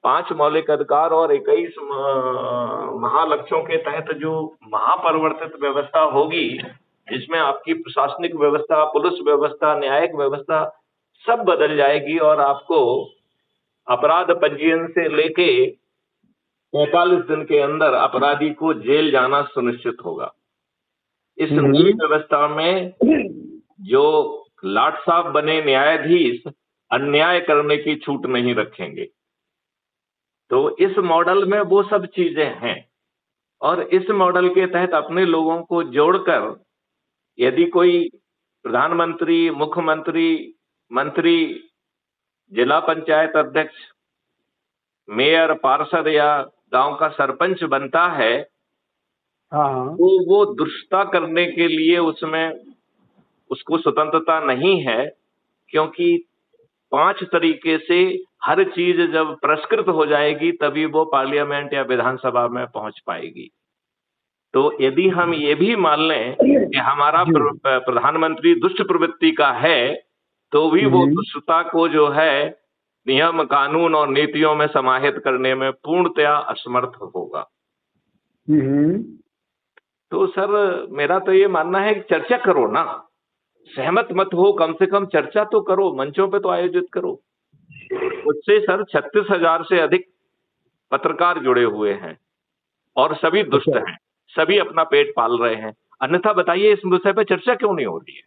5 मौलिक अधिकार और 21 महालक्ष्यों के तहत जो महापरिवर्तित व्यवस्था होगी, जिसमें आपकी प्रशासनिक व्यवस्था, पुलिस व्यवस्था, न्यायिक व्यवस्था सब बदल जाएगी और आपको अपराध पंजीयन से लेके 45 दिन के अंदर अपराधी को जेल जाना सुनिश्चित होगा। इस नई व्यवस्था में जो लाट साहब बने न्यायाधीश अन्याय करने की छूट नहीं रखेंगे। तो इस मॉडल में वो सब चीजें हैं और इस मॉडल के तहत अपने लोगों को जोड़कर यदि कोई प्रधानमंत्री, मुख्यमंत्री, मंत्री, जिला पंचायत अध्यक्ष, मेयर, पार्षद या गांव का सरपंच बनता है, तो वो दुष्टता करने के लिए उसमें उसको स्वतंत्रता नहीं है, क्योंकि 5 तरीके से हर चीज जब परिष्कृत हो जाएगी तभी वो पार्लियामेंट या विधानसभा में पहुंच पाएगी। तो यदि हम ये भी मान लें कि हमारा प्रधानमंत्री दुष्ट प्रवृत्ति का है, तो भी वो दुष्टता को जो है नियम, कानून और नीतियों में समाहित करने में पूर्णतया असमर्थ होगा। तो सर मेरा तो ये मानना है कि चर्चा करो ना, सहमत मत हो, कम से कम चर्चा तो करो, मंचों पे तो आयोजित करो। उससे सर 36,000 से अधिक पत्रकार जुड़े हुए हैं और सभी दुष्ट हैं, सभी अपना पेट पाल रहे हैं। अन्यथा बताइए इस विषय पे चर्चा क्यों नहीं हो रही है?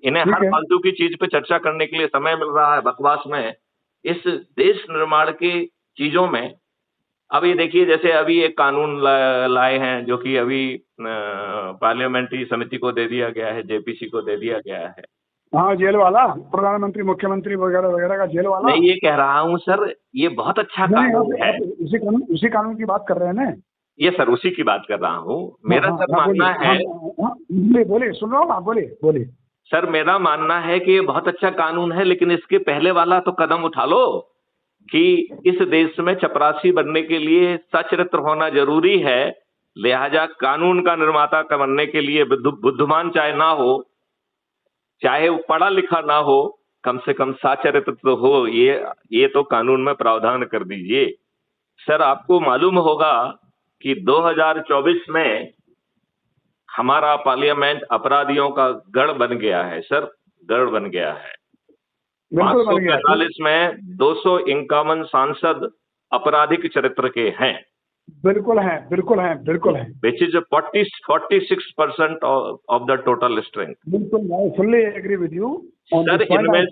इन्हें हर फालतू की चीज पे चर्चा करने के लिए समय मिल रहा है बकवास में। इस देश निर्माण की चीजों में अब ये देखिए, जैसे अभी एक कानून लाए हैं जो कि अभी पार्लियामेंट्री समिति को दे दिया गया है, जेपीसी को दे दिया गया है। हाँ, जेल वाला, प्रधानमंत्री, मुख्यमंत्री वगैरह वगैरह का जेल वाला। मैं ये कह रहा हूँ सर, ये बहुत अच्छा कानून है। उसी कानून की बात कर रहे हैं ना? ये सर उसी की बात कर रहा हूँ। मेरा सर मानना है, बोले, सुन रहा हूँ आप, बोले सर। मेरा मानना है कि ये बहुत अच्छा कानून है, लेकिन इसके पहले वाला तो कदम उठा लो कि इस देश में चपरासी बनने के लिए सचरित्र होना जरूरी है। लिहाजा कानून का निर्माता बनने के लिए बुद्धिमान चाहे ना हो, चाहे वो पढ़ा लिखा ना हो, कम से कम सचरित्र तो हो। ये तो कानून में प्रावधान कर दीजिए। सर आपको मालूम होगा कि 2024 में हमारा पार्लियामेंट अपराधियों का गढ़ बन गया है सर, गढ़ बन गया है। 545 में 251 सांसद आपराधिक चरित्र के हैं। बिल्कुल है, बिल्कुल है, बिल्कुल है। Which is 46% of the total strength. बिल्कुल, मैं fully agree with you. Sir इनमें